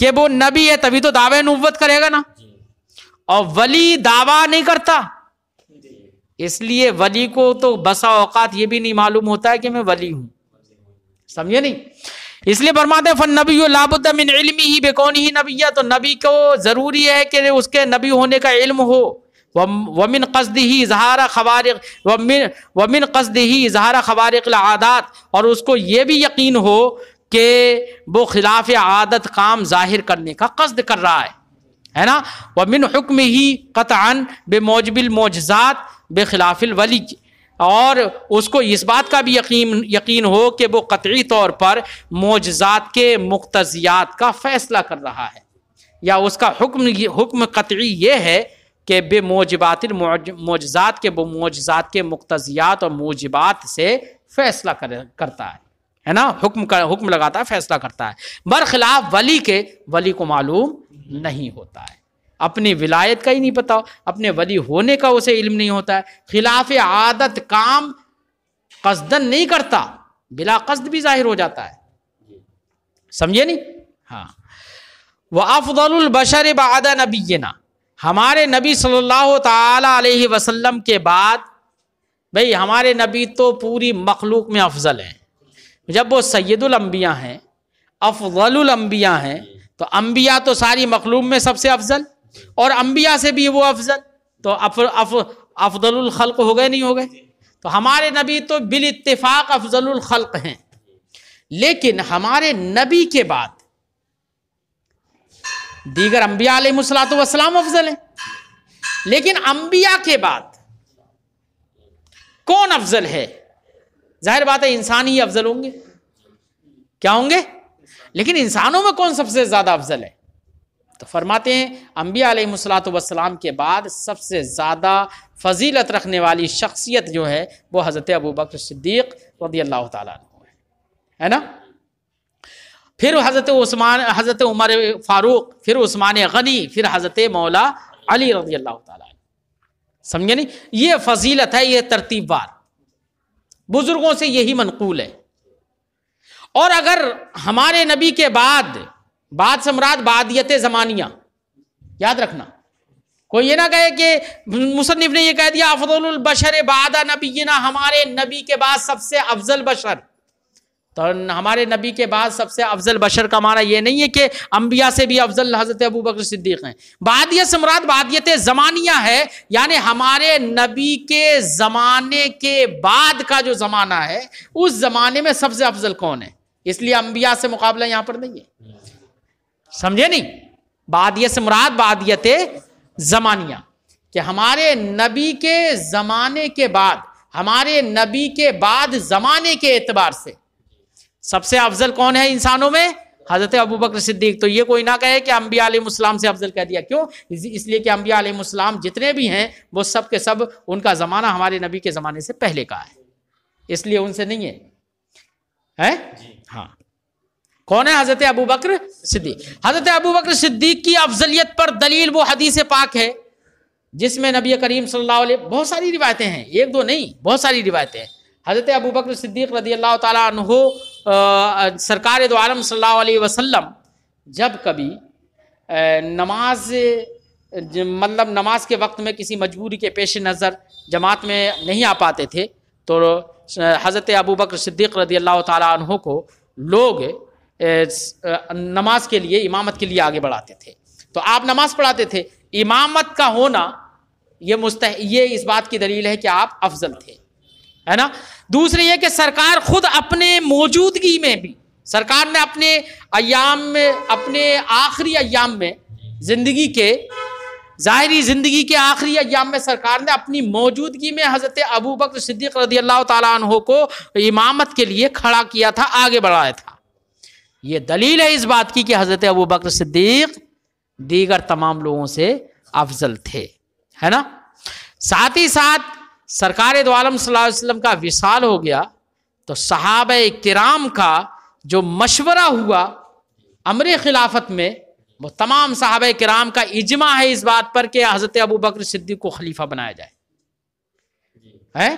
کہ وہ نبی ہے، تبھی تو دعوی نبوت کرے گا نا. اور ولی دعویٰ نہیں کرتا، اس لیے ولی کو تو بسا اوقات یہ بھی نہیں معلوم ہوتا ہے کہ میں ولی ہوں. سمجھے نہیں؟ اس لیے فرماتے ہیں فالنبی لابد من علمہ بکونہ نبیہ، تو نبی کو ضروری ہے کہ اس کے نبی ہونے کا علم ہو. ومن قصدہ اظہار خوارق العادات، اور اس کو یہ بھی یقین ہو کہ وہ خلاف عادت کام ظاہر کرنے کا قصد کر رہا ہے نا. ومن حکمہ قطعا بموجب المعجزات بخلاف الولی، اور اس کو اس بات کا بھی یقین ہو کہ وہ قطعی طور پر معجزات کے مقتضیات کا فیصلہ کر رہا ہے، یا اس کا حکم قطعی یہ ہے کہ بے موجبات المعجزات کے وہ معجزات کے مقتضیات اور موجبات سے فیصلہ کرتا ہے نا. حکم لگاتا ہے، فیصلہ کرتا ہے، برخلاف ولی کے، ولی کو معلوم نہیں ہوتا ہے، اپنی ولایت کا ہی نہیں پتا، اپنے ولی ہونے کا اسے علم نہیں ہوتا ہے. خلاف عادت کام قصدن نہیں کرتا، بلا قصد بھی ظاہر ہو جاتا ہے. سمجھے نہیں؟ ہاں. وَأَفْضَلُ الْبَشَرِ بَعْدَ نَبِيِّنَا، ہمارے نبی صلی اللہ تعالی علیہ وسلم کے بعد، بھئی ہمارے نبی تو پوری مخلوق میں افضل ہیں. جب وہ سید الانبیاء ہیں، افضل الانبیاء ہیں، تو انبیاء تو ساری مخلوق میں سب سے افضل، اور انبیاء سے بھی وہ افضل، تو افضل الخلق ہو گئے نہیں ہو گئے؟ تو ہمارے نبی تو بالاتفاق افضل الخلق ہیں. لیکن ہمارے نبی کے بعد دیگر انبیاء علیہ السلام افضل ہیں. لیکن انبیاء کے بعد کون افضل ہے؟ ظاہر بات ہے انسان ہی افضل ہوں گے. کیا ہوں گے؟ لیکن انسانوں میں کون سب سے زیادہ افضل ہے؟ تو فرماتے ہیں انبیاء علیہ السلام کے بعد سب سے زیادہ فضیلت رکھنے والی شخصیت جو ہے وہ حضرت ابوبکر صدیق رضی اللہ تعالیٰ عنہ ہے نا. پھر حضرت عمر فاروق، پھر عثمان غنی، پھر حضرت مولا علی رضی اللہ تعالیٰ عنہ. سمجھے نہیں؟ یہ فضیلت ہے، یہ ترتیب وار بزرگوں سے یہی منقول ہے. اور اگر ہمارے نبی کے بعد سے مراد بعدیت زمانیہ، یاد رکھنا، کوئی یہ نہ کہے کہ مصنف نے یہ کہہ دیا افضل البشر بعد نبینا، ہمارے نبی کے بعد سب سے افضل بشر. تو ہمارے نبی کے بعد سب سے افضل بشر کا معنی یہ نہیں ہے کہ انبیاء سے بھی افضل حضرت ابوبکر صدیق ہیں. بعدیت سے مراد بعدیت زمانیہ ہے، یعنی ہمارے نبی کے زمانے کے بعد کا جو زمانہ ہے اس زمانے میں سب سے افضل کون ہے. اس لیے انبیاء سے مقابلہ یہاں پر نہیں ہے. سمجھے نہیں؟ بعدیت سے مراد بعدیت زمانیہ، کہ ہمارے نبی کے زمانے کے بعد، ہمارے نبی کے بعد زمانے کے اعتبار سے سب سے افضل کون ہے انسانوں میں؟ حضرت ابوبکر صدیق. تو یہ کوئی نہ کہے کہ انبیاء علیہ السلام سے افضل کہہ دیا. کیوں؟ اس لیے کہ انبیاء علیہ السلام جتنے بھی ہیں وہ سب کے سب ان کا زمانہ ہمارے نبی کے زمانے سے پہلے کا ہے، اس لیے ان سے نہیں ہے. ہے؟ ہاں، کون ہے؟ حضرت ابو بکر صدیق۔ حضرت ابو بکر صدیق کی افضلیت پر دلیل وہ حدیث پاک ہے جس میں نبی کریم صلی اللہ علیہ، بہت ساری روایتیں ہیں، ایک دو نہیں، بہت ساری روایتیں ہیں۔ حضرت ابو بکر صدیق رضی اللہ تعالیٰ عنہ سرکار دو عالم صلی اللہ علیہ وسلم جب کبھی نماز کے وقت میں کسی مجبوری کے پیش نظر جماعت میں نہیں آ پاتے تھے تو حضرت ابو بکر صدیق رضی اللہ تعالیٰ عنہ کو لوگ نماز کے لیے، امامت کے لیے آگے بڑھاتے تھے، تو آپ نماز پڑھاتے تھے۔ امامت کا ہونا یہ اس بات کی دلیل ہے کہ آپ افضل تھے، ہے نا۔ دوسری یہ کہ سرکار خود اپنے موجودگی میں بھی، سرکار نے اپنے ایام میں، اپنے آخری ایام میں، زندگی کے ظاہری زندگی کے آخری ایام میں سرکار نے اپنی موجودگی میں حضرت ابو بکر صدیق رضی اللہ تعالیٰ عنہ کو امامت کے لیے کھڑا کیا تھا، آگے بڑھایا تھا۔ یہ دلیل ہے اس بات کی کہ حضرت ابو بکر صدیق دیگر تمام لوگوں سے افضل تھے، ہے نا۔ ساتھ ہی ساتھ سرکار دو عالم صلی اللہ علیہ وسلم کا وصال ہو گیا تو صحابہ کرام کا جو مشورہ ہوا امر خلافت میں، وہ تمام صحابہ کرام کا اجماع ہے اس بات پر کہ حضرت ابو بکر صدیق کو خلیفہ بنایا جائے، ہے۔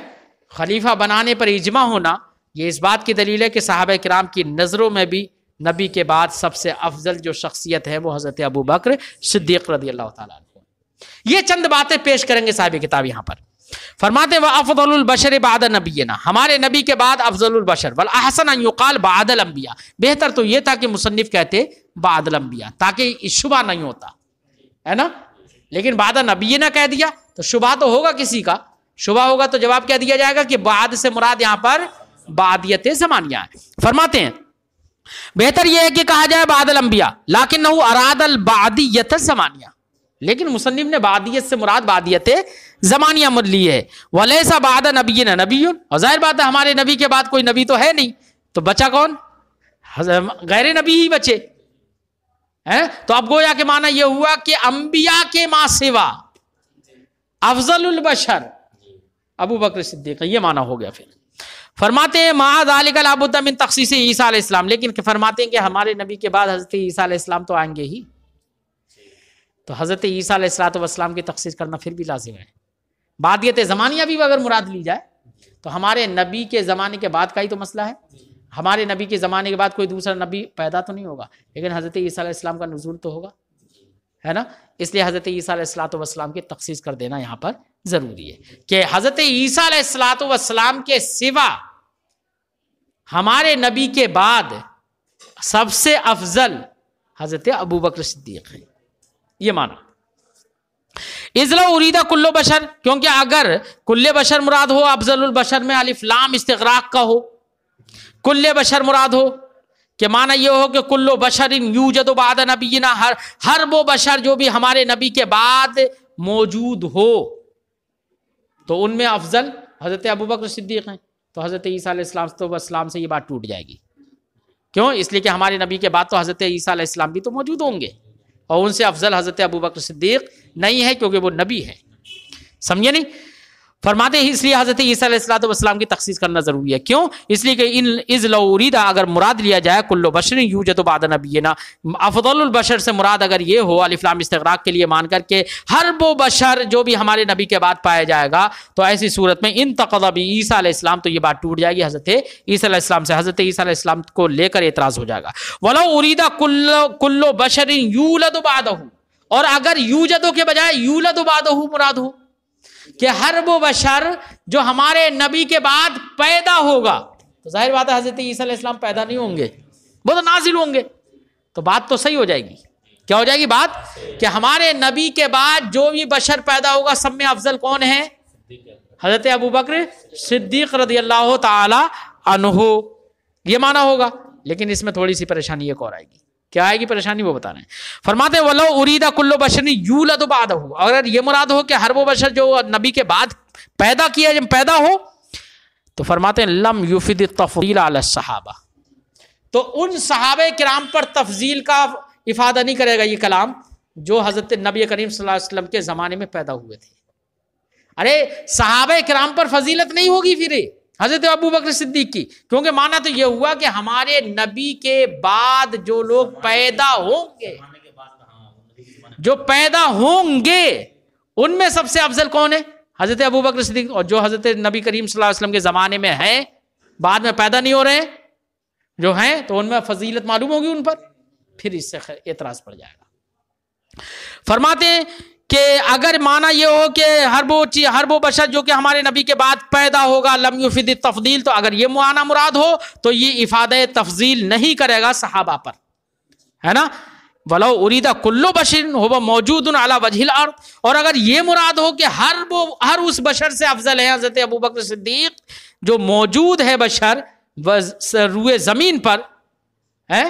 خلیفہ بنانے پر اجماع ہونا یہ اس بات کی دلیل ہے کہ صحابہ کرام کی نظروں میں بھی نبی کے بعد سب سے افضل جو شخصیت ہے وہ حضرت ابو بکر صدیق رضی اللہ تعالیٰ عنہ۔ یہ چند باتیں پیش کریں گے صاحب کتاب یہاں پر۔ فرماتے وَأَفْضَلُ الْبَشَرِ بَعْدَ نَبِيِّنَا، ہمارے نبی کے بعد افضل البشر، وَالْأَحْسَنُ أَن يُقَالَ بَعْدَ الْأَنْبِيَاء، بہتر تو یہ تھا کہ مصنف کہتے بعد الانبیاء تاکہ شبہ نہیں ہوتا، ہے نا۔ لیکن بعد نبینا کہہ دیا تو شبہ تو ہوگا، کسی کا شبہ ہوگا تو جواب کیا دیا جائے گا کہ بعد سے مراد یہاں پر بعدیت زمانیہ ہے۔ فرماتے ہیں بہتر یہ ہے کہ کہا جائے بعد الانبیاء، لیکنہ اراد البعدیت الزمانیہ، لیکن مصنف نے بعدیت سے مراد بعدیت زمانیہ مر لی ہے۔ ولیس بعد نبینا نبی، اور ظاہر بات ہے ہمارے نبی کے بعد کوئی نبی تو ہے نہیں، تو بچا کون؟ غیر نبی ہی بچے، تو اب گویا کہ معنی یہ ہوا کہ انبیاء کے ماں سوا افضل البشر ابو بکر صدیق، یہ معنی ہو گیا۔ پھر فرماتے ہیں مع ذالک لا بد من تخصیص عیسیٰ علیہ السلام، لیکن فرماتے ہیں کہ ہمارے نبی کے بعد حضرت عیسیٰ علیہ السلام تو آئیں گے ہی، تو حضرت عیسیٰ علیہ السلام کی تخصیص کرنا پھر بھی لازم ہے۔ بعدیت زمانیہ بھی اگر مراد لی جائے تو ہمارے نبی کے زمانے کے بعد کا ہی تو مسئلہ ہے، ہمارے نبی کے زمانے کے بعد کوئی دوسرا نبی پیدا تو نہیں ہوگا، لیکن حضرت عیسیٰ علیہ السلام کا نزول تو ہوگا، ہے نا۔ اس لیے حضرت عیسیٰ علیہ السلام کی تخصیص کر دینا یہاں پر ضروری ہے کہ حضرت عیسیٰ علیہ السلام کے سوا ہمارے نبی کے بعد سب سے افضل حضرت ابو بکر صدیق ہیں، یہ مانا۔ اذ لو ارید کل بشر، کیونکہ اگر کل بشر مراد ہو، افضل البشر میں الف لام استغراق کا ہو، کل بشر مراد ہو کہ معنی یہ ہو کہ کل بشر یوجد بعد نبینا، ہر وہ بشر جو بھی ہمارے نبی کے بعد موجود ہو تو ان میں افضل حضرت ابو بکر صدیق ہیں، تو حضرت عیسیٰ علیہ السلام سے یہ بات ٹوٹ جائے گی۔ کیوں؟ اس لیے کہ ہمارے نبی کے بعد تو حضرت عیسیٰ علیہ السلام بھی تو موجود ہوں گے، اور ان سے افضل حضرت ابو بکر صدیق نہیں ہے کیونکہ وہ نبی ہے، سمجھے نہیں۔ فرماتے ہیں اس لیے حضرت عیسیٰ علیہ السلام کی تخصیص کرنا ضروری ہے۔ کیوں؟ اس لیے کہ اذ لو ارید، اگر مراد لیا جائے کل بشر یوجد بعد نبینا، افضل البشر سے مراد اگر یہ ہو الف لام استغراق کے لیے مان کر کے ہر وہ بشر جو بھی ہمارے نبی کے بعد پایا جائے گا، تو ایسی صورت میں انتقض بعیسیٰ علیہ السلام، تو یہ بات ٹوٹ جائے گی حضرت عیسیٰ علیہ السلام سے، حضرت عیسیٰ علیہ السلام کو لے کر اعتراض ہو جائے گا۔ ولو ارید کل بشر یولد بعدہ، اور اگر یوجد کے بجائے یولد بعدہ مراد ہو کہ ہر وہ بشر جو ہمارے نبی کے بعد پیدا ہوگا، تو ظاہر بات ہے حضرت عیسیٰ علیہ السلام پیدا نہیں ہوں گے، وہ تو نازل ہوں گے، تو بات تو صحیح ہو جائے گی۔ کیا ہو جائے گی بات؟ کہ ہمارے نبی کے بعد جو بھی بشر پیدا ہوگا سب میں افضل کون ہے؟ حضرت ابو بکر صدیق رضی اللہ تعالی عنہ، یہ معنی ہوگا۔ لیکن اس میں تھوڑی سی پریشانی ایک اور آئے گی، کیا آئے گی پریشانی وہ بتا رہے ہیں۔ فرماتے ولو ارید کل بشر یولد بعدہ، اگر یہ مراد ہو کہ ہر وہ بشر جو نبی کے بعد پیدا کیا جب پیدا ہو، تو فرماتے ہیں لم یفید التفضیل علی الصحابہ، تو ان صحابہ کرام پر تفضیل کا افادہ نہیں کرے گا یہ کلام جو حضرت نبی کریم صلی اللہ علیہ وسلم کے زمانے میں پیدا ہوئے تھے۔ ارے صحابہ کرام پر فضیلت نہیں ہوگی، پھر حضرت ابو بکر صدیق کی، کیونکہ مانا تو یہ ہوا کہ ہمارے نبی کے بعد جو لوگ پیدا ہوں گے، جو پیدا ہوں گے ان میں سب سے افضل کون ہے؟ حضرت ابو بکر صدیق. اور جو حضرت نبی کریم صلی اللہ علیہ وسلم کے زمانے میں ہیں، بعد میں پیدا نہیں ہو رہے ہیں، جو ہیں تو ان میں فضیلت معلوم ہوگی ان پر، پھر اس سے اعتراض پڑ جائے گا. فرماتے ہیں کہ اگر مانا یہ ہو کہ ہر وہ بشر جو کہ ہمارے نبی کے بعد پیدا ہوگا لم یفید التفضیل، تو اگر یہ معنی مراد ہو تو یہ افادہ تفضیل نہیں کرے گا صحابہ پر، ہے نا. ولو ارید کل بشر هو موجود علی وجہ الارض، اور اگر یہ مراد ہو کہ ہر اس بشر سے افضل ہے حضرت ابو بکر صدیق، جو موجود ہے بشر روئے زمین پر ہے،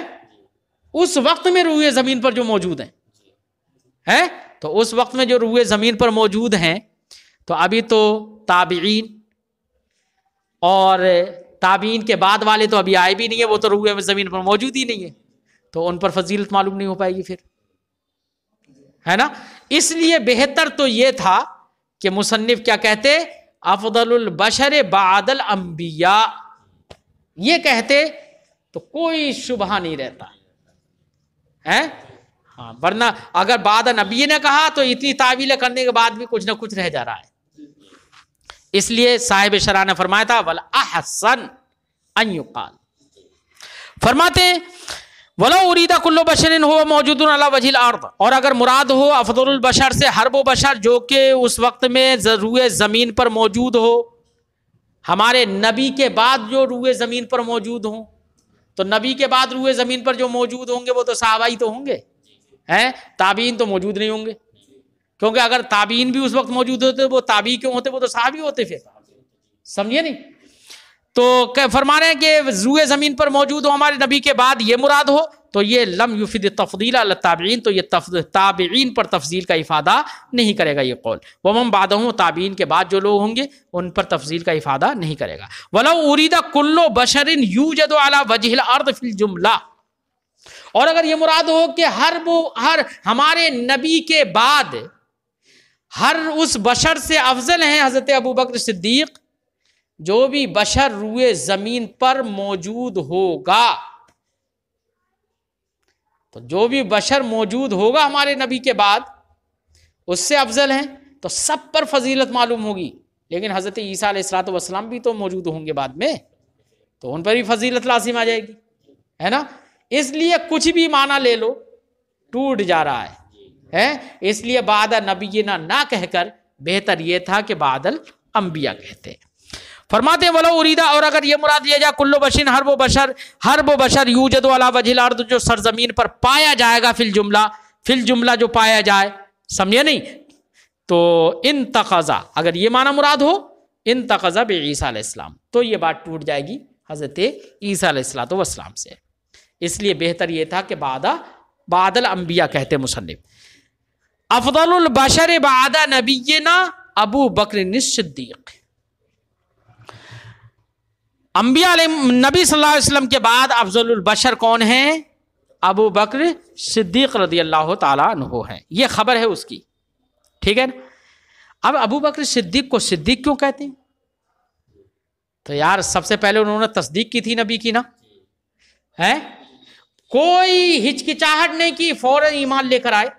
اس وقت میں روئے زمین پر جو موجود ہیں، تو اس وقت میں جو روئے زمین پر موجود ہیں، تو ابھی تو تابعین اور تابعین کے بعد والے تو ابھی آئے بھی نہیں ہیں، وہ تو روئے زمین پر موجود ہی نہیں ہے، تو ان پر فضیلت معلوم نہیں ہو پائے گی پھر، ہے نا. اس لیے بہتر تو یہ تھا کہ مصنف کیا کہتے، افضل البشر بعد الانبیاء، یہ کہتے تو کوئی شبہ نہیں رہتا ہے. ہاں، ورنہ اگر بعد نبی نے کہا تو اتنی تعویلیں کرنے کے بعد بھی کچھ نہ کچھ رہ جا رہا ہے. اس لیے صاحب شرح نے فرمایا تھا والاحسن ان یقال، فرماتے ہیں ولو ارید کل بشر هو موجود علی وجہ الارض، اور اگر مراد ہو افضل البشر سے ہر وہ بشر جو کہ اس وقت میں روئے زمین پر موجود ہو، ہمارے نبی کے بعد جو روئے زمین پر موجود ہوں، تو نبی کے بعد روئے زمین پر جو موجود ہوں گے وہ تو صحابہ ہی تو ہوں گے، ہیں تابعین تو موجود نہیں ہوں گے، کیونکہ اگر تابعین بھی اس وقت موجود ہوتے وہ تابعی کیوں ہوتے، وہ تو صحابی ہوتے پھر، سمجھے نہیں. تو فرما رہے ہیں کہ روئے زمین پر موجود ہو ہمارے نبی کے بعد یہ مراد ہو تو یہ لم یفید التفضیل علی التابعین، تو یہ تابعین پر تفضیل کا افادہ نہیں کرے گا یہ قول. ومن بعدہم، تابعین کے بعد جو لوگ ہوں گے ان پر تفضیل کا افادہ نہیں کرے گا. ولو ارید کل بشر یوجد علی وجہ الارض فی الجملہ، اور اگر یہ مراد ہو کہ ہر ہمارے نبی کے بعد ہر اس بشر سے افضل ہیں حضرت ابو بکر صدیق، جو بھی بشر روئے زمین پر موجود ہوگا، تو جو بھی بشر موجود ہوگا ہمارے نبی کے بعد اس سے افضل ہیں، تو سب پر فضیلت معلوم ہوگی. لیکن حضرت عیسیٰ علیہ الصلوۃ والسلام بھی تو موجود ہوں گے بعد میں، تو ان پر بھی فضیلت لازم آ جائے گی، ہے نا. اس لیے کچھ بھی معنی لے لو ٹوٹ جا رہا ہے. اس لیے بعد نبینا نہ کہہ کر بہتر یہ تھا کہ بعد الانبیاء کہتے. فرماتے ہیں ولو اریدہ، اور اگر یہ مراد لیا جائے کل بشر ہر وہ بشر یوجد علی وجہ الارض، جو سرزمین پر پایا جائے گا، فی الجملہ جو پایا جائے، سمجھے نہیں. تو انتقضا، اگر یہ معنی مراد ہو انتقضا بعیسیٰ علیہ السلام، تو یہ بات ٹوٹ جائے گی حضرت عیسیٰ علیہ الصلوۃ والسلام سے. اس لیے بہتر یہ تھا کہ بعد الانبیاء کہتے مصنف. افضل البشر بعد نبینا ابو بکر الصدیق، انبیاء علیہ نبی صلی اللہ علیہ وسلم کے بعد افضل البشر کون ہیں؟ ابو بکر صدیق رضی اللہ تعالیٰ عنہ ہیں. یہ خبر ہے اس کی، ٹھیک ہے نا. اب ابو بکر صدیق کو صدیق کیوں کہتے ہیں؟ تو یار سب سے پہلے انہوں نے تصدیق کی تھی نبی کی نا، ہے کوئی ہچکچاہٹ نہیں کی، فوراً ایمان لے کر آئے.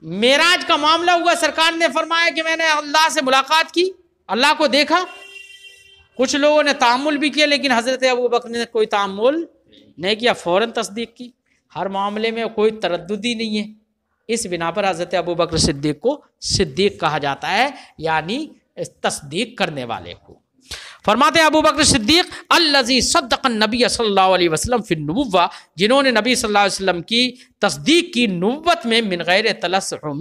معراج کا معاملہ ہوا، سرکار نے فرمایا کہ میں نے اللہ سے ملاقات کی، اللہ کو دیکھا. کچھ لوگوں نے تعامل بھی کیا، لیکن حضرت ابو بکر نے کوئی تعامل نہیں کیا، فوراً تصدیق کی. ہر معاملے میں کوئی تردد ہی نہیں ہے. اس بنا پر حضرت ابو بکر صدیق کو صدیق کہا جاتا ہے، یعنی تصدیق کرنے والے کو. فرماتے ہیں ابو بکر صدیق الذی صدق النبی صلی اللہ علیہ وسلم فی النبوہ، جنہوں نے نبی صلی اللہ علیہ وسلم کی تصدیق کی نبوت میں، من غیر تلسعم،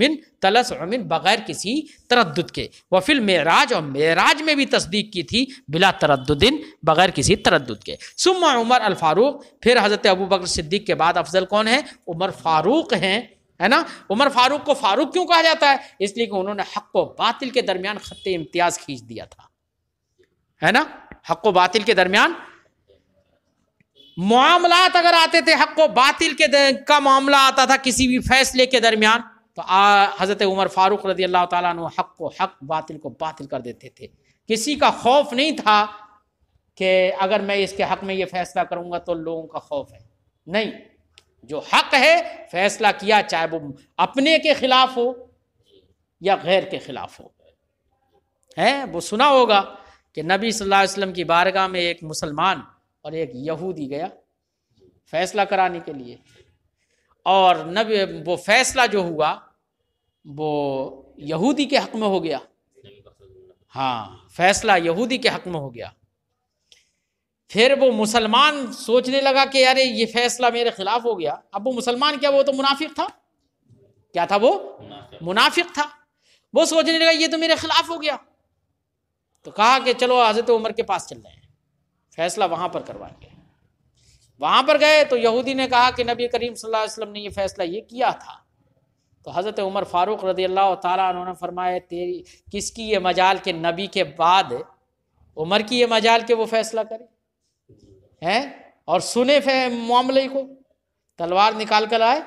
بغیر کسی تردد کے. وفی المعراج، اور معراج میں بھی تصدیق کی تھی بلا تردد، بغیر کسی تردد کے. ثم عمر الفاروق، پھر حضرت ابو بکر صدیق کے بعد افضل کون ہے؟ عمر فاروق ہیں، ہے نا. عمر فاروق کو فاروق کیوں کہا جاتا ہے؟ اس لیے کہ انہوں نے حق و باطل کے درمیان خط امتیاز کھینچ دیا تھا، ہے نا. حق و باطل کے درمیان معاملات اگر آتے تھے، حق و باطل کا معاملہ آتا تھا کسی بھی فیصلے کے درمیان، تو حضرت عمر فاروق رضی اللہ تعالیٰ عنہ حق کو حق، باطل کو باطل کر دیتے تھے. کسی کا خوف نہیں تھا کہ اگر میں اس کے حق میں یہ فیصلہ کروں گا تو لوگوں کا خوف ہے. نہیں، جو حق ہے فیصلہ کیا، چاہے وہ اپنے کے خلاف ہو یا غیر کے خلاف ہو. وہ سنا ہوگا کہ نبی صلی اللہ علیہ وسلم کی بارگاہ میں ایک مسلمان اور ایک یہودی گیا فیصلہ کرانے کے لیے، اور نبی وہ فیصلہ جو ہوا وہ یہودی کے حق میں ہو گیا. فیصلہ یہودی کے حق میں ہو گیا. پھر وہ مسلمان سوچنے لگا کہ یار یہ فیصلہ میرے خلاف ہو گیا. اب وہ مسلمان کیا، وہ تو منافق تھا. کیا تھا وہ؟ منافق تھا. وہ سوچنے لگا یہ تو میرے خلاف ہو گیا. تو کہا کہ چلو حضرت عمر کے پاس چل رہے ہیں، فیصلہ وہاں پر کروائیں گے. وہاں پر گئے تو یہودی نے کہا کہ نبی کریم صلی اللہ علیہ وسلم نے یہ فیصلہ یہ کیا تھا. تو حضرت عمر فاروق رضی اللہ تعالیٰ عنہ نے فرمایا تیری کس کی یہ مجال کہ نبی کے بعد عمر کی یہ مجال کہ وہ فیصلہ کرے اور سنے معاملے کو. تلوار نکال کر آئے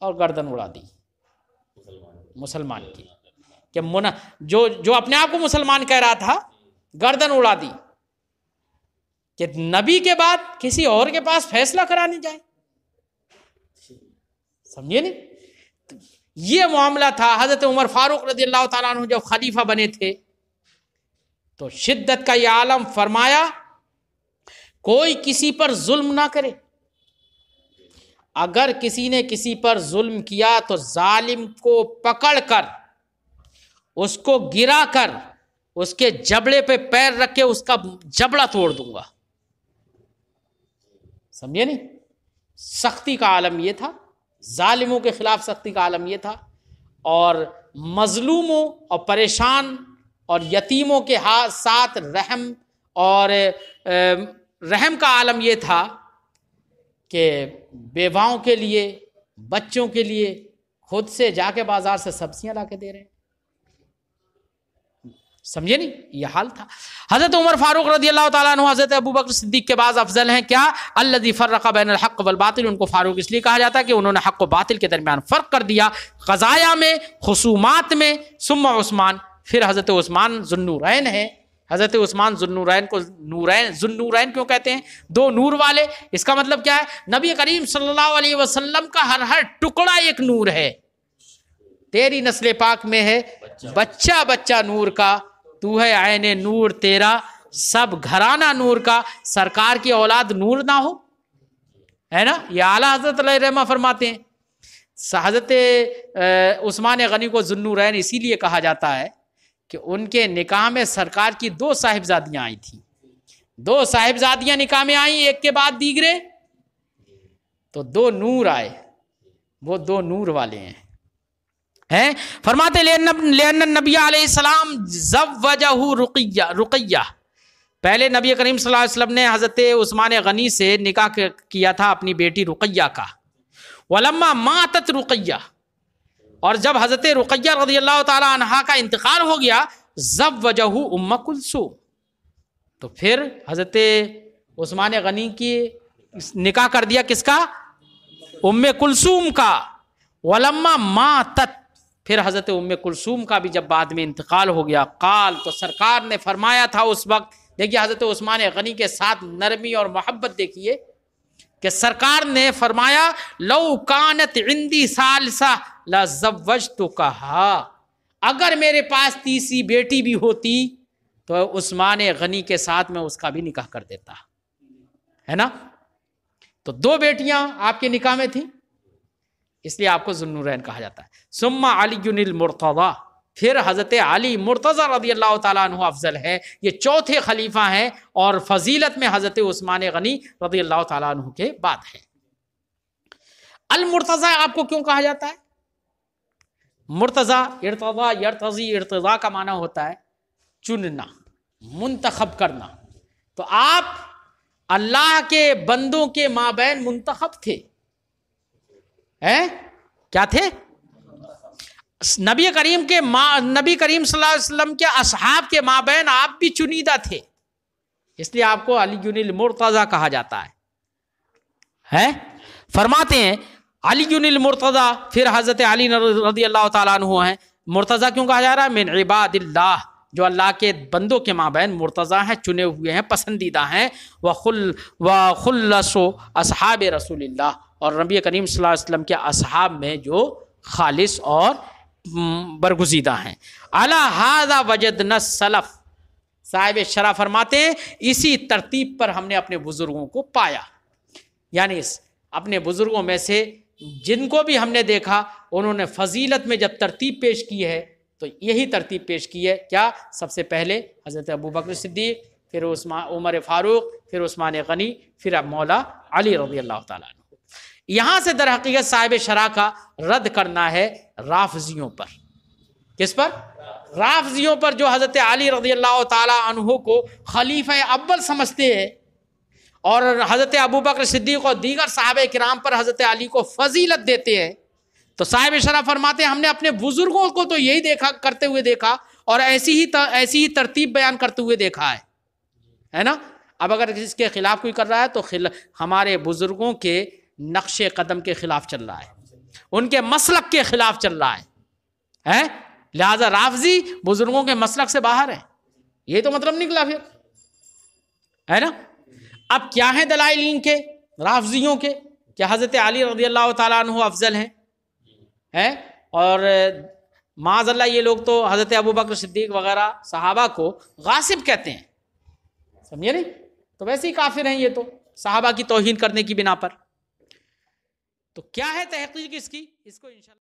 اور گردن اڑا دی مسلمان کی، کہ جو اپنے آپ کو مسلمان کہہ رہا تھا گردن اڑا دی کہ نبی کے بعد کسی اور کے پاس فیصلہ کرانے جائے. سمجھے نہیں؟ یہ معاملہ تھا. حضرت عمر فاروق رضی اللہ تعالیٰ عنہ جب خلیفہ بنے تھے تو شدت کا یہ عالم فرمایا کوئی کسی پر ظلم نہ کرے. اگر کسی نے کسی پر ظلم کیا تو ظالم کو پکڑ کر اس کو گرا کر اس کے جبڑے پہ پیر رکھ کے اس کا جبڑا توڑ دوں گا. سمجھے نہیں؟ سختی کا عالم یہ تھا، ظالموں کے خلاف سختی کا عالم یہ تھا، اور مظلوموں اور پریشان اور یتیموں کے ساتھ رحم اور رحم کا عالم یہ تھا کہ بیواؤں کے لیے، بچوں کے لیے خود سے جا کے بازار سے سبزیاں لا کے دے رہے ہیں. سمجھے نہیں؟ یہ حال تھا. حضرت عمر فاروق رضی اللہ تعالیٰ عنہ حضرت ابو بکر صدیق کے بعد افضل ہیں. کیا؟ الذی فرق بین الحق والباطل. ان کو فاروق اس لیے کہا جاتا ہے کہ انہوں نے حق و باطل کے درمیان فرق کر دیا، قضایا میں، خصومات میں. ثم عثمان، پھر حضرت عثمان ذو النورین ہیں. حضرت عثمان ذو النورین کو ذو النورین کیوں کہتے ہیں؟ دو نور والے. اس کا مطلب کیا ہے؟ نبی کریم صلی اللہ علیہ وسلم کا ہر ٹکڑا ایک نور ہے. تیری نسل پاک میں ہے بچہ بچہ نور کا، تو ہے عین نور تیرا، سب گھرانہ نور کا. سرکار کی اولاد نور نہ ہو، ہے نا؟ یہ اعلیٰ حضرت علیہ رحمہ فرماتے ہیں. حضرت عثمان غنی کو ذو النورین اسی لیے کہا جاتا ہے کہ ان کے نکاح میں سرکار کی 2 صاحبزادیاں آئی تھیں. 2 صاحبزادیاں نکاح میں آئیں ایک کے بعد دیگرے، تو 2 نور آئے. وہ 2 نور والے ہیں. فرماتے لأن النبی علیہ السلام زوجہ رقیہ. پہلے نبی کریم صلی اللہ علیہ وسلم نے حضرت عثمان غنی سے نکاح کیا تھا اپنی بیٹی رقیہ کا. ولما ماتت رقیہ، اور جب حضرت رقیہ رضی اللہ تعالی عنہا کا انتقال ہو گیا، زوجہ ام کلثوم، تو پھر حضرت عثمان غنی کی نکاح کر دیا کس کا؟ ام کلثوم کا. ولما ماتت، پھر حضرت ام کلثوم کا بھی جب بعد میں انتقال ہو گیا، قال، تو سرکار نے فرمایا تھا اس وقت. دیکھیے حضرت عثمان غنی کے ساتھ نرمی اور محبت دیکھیے کہ سرکار نے فرمایا لو کانت عندی ثالثہ لزوجتکہا، اگر میرے پاس تیسری بیٹی بھی ہوتی تو عثمان غنی کے ساتھ میں اس کا بھی نکاح کر دیتا، ہے نا؟ تو 2 بیٹیاں آپ کے نکاح میں تھیں، اس لیے آپ کو ذو النورین کہا جاتا ہے. ثم علی المرتضی، پھر حضرت علی مرتضی رضی اللہ تعالیٰ عنہ افضل ہے. یہ 4تھے خلیفہ ہیں اور فضیلت میں حضرت عثمان غنی رضی اللہ تعالیٰ عنہ کے بعد ہے. المرتضی آپ کو کیوں کہا جاتا ہے؟ مرتضی، ارتضی، یرتضی، ارتضا کا معنی ہوتا ہے چننا، منتخب کرنا. تو آپ اللہ کے بندوں کے مابین منتخب تھے. کیا تھے؟ نبی کریم صلی اللہ علیہ وسلم کے اصحاب کے مابین آپ بھی چنیدہ تھے، اس لیے آپ کو علی المرتضی کہا جاتا ہے. فرماتے ہیں علی المرتضی، پھر حضرت علی رضی اللہ تعالیٰ عنہ ہیں. مرتضی کیوں کہا جا رہا ہے؟ من عباد اللہ، جو اللہ کے بندوں کے مابین مرتضی ہیں، چنے ہوئے ہیں، پسندیدہ ہیں. وخلص اصحاب رسول اللہ، اور نبی کریم صلی اللہ علیہ وسلم کے اصحاب میں جو خالص اور برگزیدہ ہیں. علی ھذا وجدنا السلف، صاحب شرح فرماتے ہیں اسی ترتیب پر ہم نے اپنے بزرگوں کو پایا. یعنی اپنے بزرگوں میں سے جن کو بھی ہم نے دیکھا انہوں نے فضیلت میں جب ترتیب پیش کی ہے تو یہی ترتیب پیش کی ہے. کیا؟ سب سے پہلے حضرت ابوبکر صدیق، پھر عمر فاروق، پھر عثمان غنی، پھر اب مولا علی رضی اللہ تعالیٰ عنہ. یہاں سے در حقیقت صاحب شرح کا رد کرنا ہے رافضیوں پر. کس پر؟ رافضیوں پر، جو حضرت علی رضی اللہ تعالیٰ عنہ کو خلیفہ اول سمجھتے ہیں اور حضرت ابوبکر صدیق اور دیگر صحابہ کرام پر حضرت علی کو فضیلت دیتے ہیں. تو صاحب شرح فرماتے ہیں ہم نے اپنے بزرگوں کو تو یہی دیکھا، کرتے ہوئے دیکھا، اور ایسی ہی ترتیب بیان کرتے ہوئے دیکھا ہے نا. اب اگر اس کے خلاف کوئی کر رہا ہے تو ہمارے بزرگوں کے نقش قدم کے خلاف چل رہا ہے، ان کے مسلک کے خلاف چل رہا ہے. لہذا رافضی بزرگوں کے مسلک سے باہر ہے، یہ تو مطلب نکلا پھر، ہے نا. اب کیا ہیں دلائل ان کے رافضیوں کے؟ کہ حضرت علی رضی اللہ تعالیٰ عنہ افضل ہیں، اور معاذ اللہ یہ لوگ تو حضرت ابوبکر صدیق وغیرہ صحابہ کو غاصب کہتے ہیں. سمجھے نہیں؟ تو ویسے ہی کافر ہیں یہ تو، صحابہ کی توہین کرنے کی بنا پر. تو کیا ہے تحقیق اس کی؟ اس کو انشاءاللہ